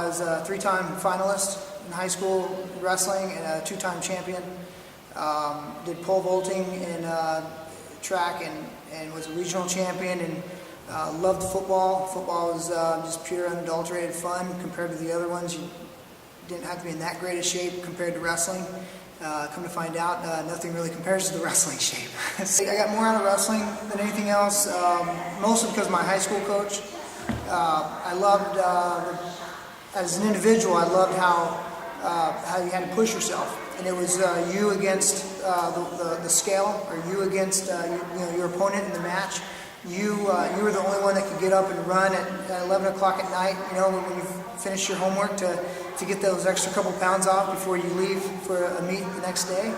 I was a three-time finalist in high school wrestling and a two-time champion. Did pole vaulting in track and was a regional champion, and loved football. Football was just pure unadulterated fun compared to the other ones. You didn't have to be in that great a shape compared to wrestling. Come to find out, nothing really compares to the wrestling shape. I got more out of wrestling than anything else, mostly because of my high school coach. I loved, as an individual, I loved how you had to push yourself. And it was you against the scale, or you against your opponent in the match. You were the only one that could get up and run at 11 o'clock at night, when you finish your homework to get those extra couple pounds off before you leave for a meet the next day.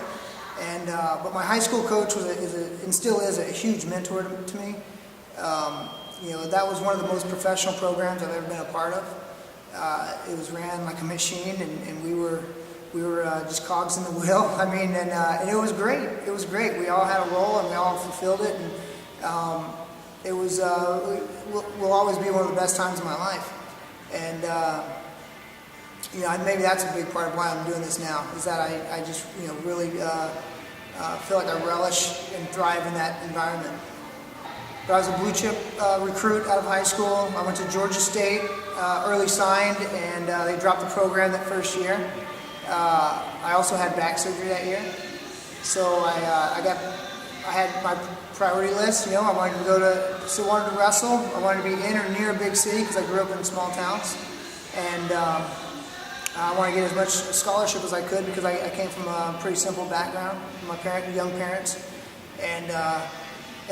And but my high school coach and still is a huge mentor to me. That was one of the most professional programs I've ever been a part of. It was ran like a machine, and we were just cogs in the wheel. And it was great. It was great. We all had a role, and we all fulfilled it. And it was will always be one of the best times of my life. And maybe that's a big part of why I'm doing this now, is that I just really feel like I relish and thrive in that environment. But I was a blue chip recruit out of high school. I went to Georgia State, early signed, and they dropped the program that first year. I also had back surgery that year, so I had my priority list. I wanted to still wanted to wrestle. I wanted to be in or near a big city because I grew up in small towns, and I wanted to get as much scholarship as I could because I came from a pretty simple background. My young parents, and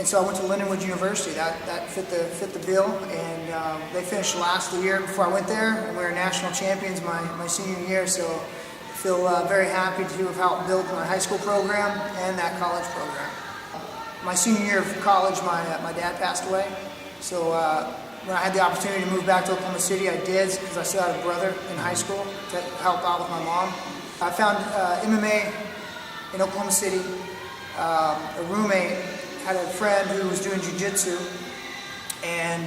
so I went to Lindenwood University. That fit the bill, and they finished last the year before I went there, and we were national champions my senior year. So I feel very happy to have helped build my high school program and that college program. My senior year of college, my dad passed away. So when I had the opportunity to move back to Oklahoma City, I did, because I still had a brother in high school to help out with my mom. I found MMA in Oklahoma City. A roommate had a friend who was doing jiu-jitsu, and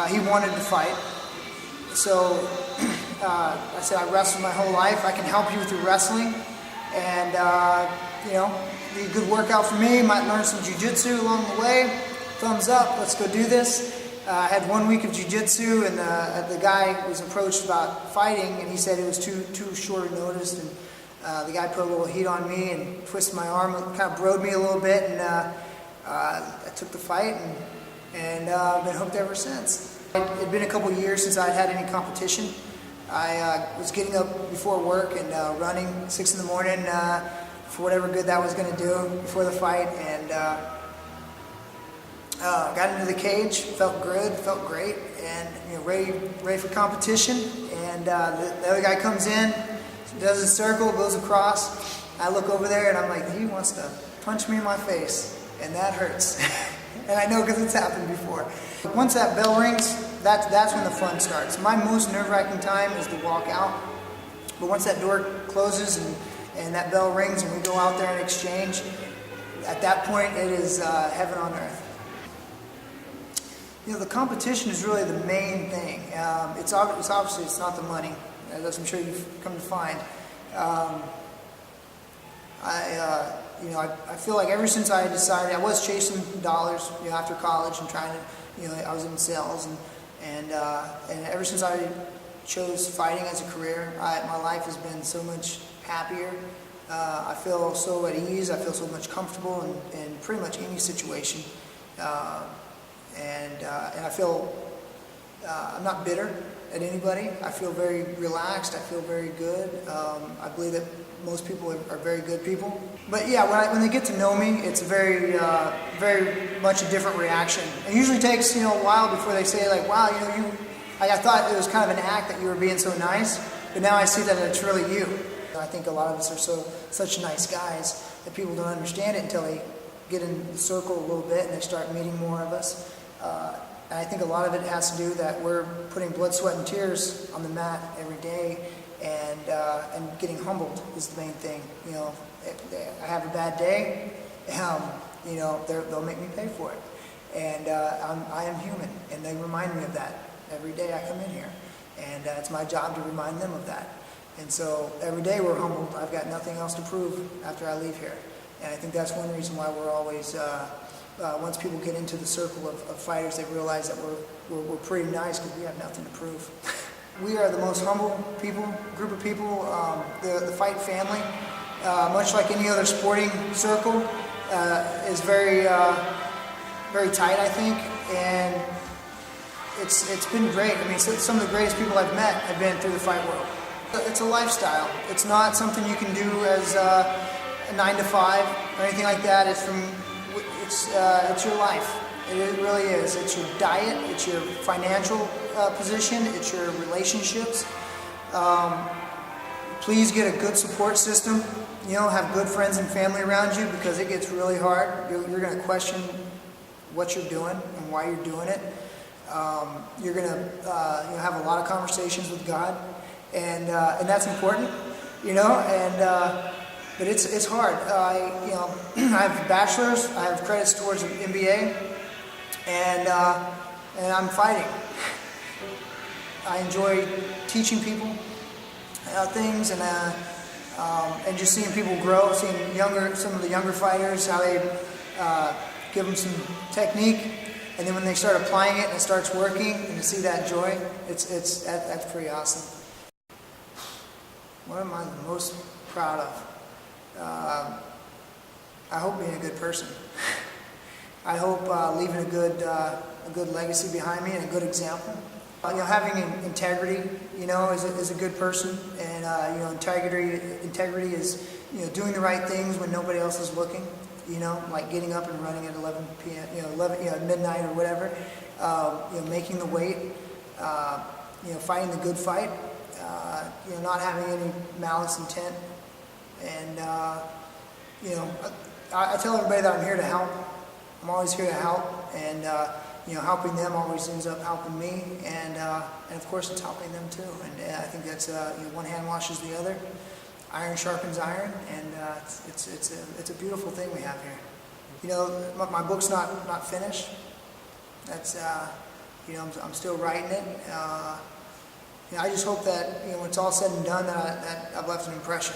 he wanted to fight. So I said, I wrestled my whole life. I can help you with your wrestling, and be a good workout for me. Might learn some jiu-jitsu along the way. Thumbs up, let's go do this. I had 1 week of jiu-jitsu, and the guy was approached about fighting, and he said it was too short a notice, and the guy put a little heat on me and twisted my arm, kind of broed me a little bit, and I took the fight, and I've been hooked ever since. It had been a couple years since I'd had any competition. I was getting up before work and running 6 in the morning for whatever good that was going to do before the fight, and got into the cage, felt good, felt great, and ready for competition. And the other guy comes in, does a circle, goes across. I look over there, and I'm like, he wants to punch me in my face, and that hurts. And I know because it's happened before. Once that bell rings, that's when the fun starts. My most nerve-wracking time is to walk out. But once that door closes and that bell rings and we go out there and exchange, at that point it is heaven on earth. The competition is really the main thing. It's obviously it's not the money, as I'm sure you've come to find. I feel like ever since I decided, I was chasing dollars, after college and trying to, I was in sales, and ever since I chose fighting as a career, my life has been so much happier. I feel so at ease. I feel so much comfortable in pretty much any situation, and I feel I'm not bitter at anybody. I feel very relaxed. I feel very good. I believe that most people are very good people. But yeah, when they get to know me, it's very much a different reaction. It usually takes a while before they say like, wow, I thought it was kind of an act that you were being so nice, but now I see that it's really you. I think a lot of us are such nice guys that people don't understand it until they get in the circle a little bit and they start meeting more of us. And I think a lot of it has to do that we're putting blood, sweat, and tears on the mat every day, and getting humbled is the main thing. I have a bad day, they'll make me pay for it, and I am human, and they remind me of that every day I come in here. And it's my job to remind them of that. And so every day we're humbled. I've got nothing else to prove after I leave here. And I think that's one reason why we're always, once people get into the circle of fighters, they realize that we're pretty nice because we have nothing to prove. We are the most humble group of people. The fight family, much like any other sporting circle, is very, very tight, I think. And it's been great. I mean, some of the greatest people I've met have been through the fight world. It's a lifestyle. It's not something you can do as a 9 to 5 or anything like that. It's your life. It really is. It's your diet. It's your financial position. It's your relationships. Please get a good support system. You know, have good friends and family around you, because it gets really hard. You're going to question what you're doing and why you're doing it. You're going to have a lot of conversations with God, and that's important, you know. But it's hard. I have a bachelor's. I have credits towards an MBA, and I'm fighting. I enjoy teaching people things, and just seeing people grow, seeing some of the younger fighters, how they give them some technique, and then when they start applying it and it starts working, and to see that joy, that's pretty awesome. What am I the most proud of? I hope being a good person. I hope leaving a good legacy behind me and a good example. Having integrity, is a good person, and integrity is doing the right things when nobody else is looking. Like getting up and running at 11 p.m., midnight or whatever. Making the weight. Fighting the good fight. Not having any malice intent, and I tell everybody that I'm here to help. I'm always here to help, and helping them always ends up helping me, and of course it's helping them too. And I think that's one hand washes the other. Iron sharpens iron, and it's a beautiful thing we have here. My book's not finished. That's I'm still writing it. I just hope that when it's all said and done, that I've left an impression.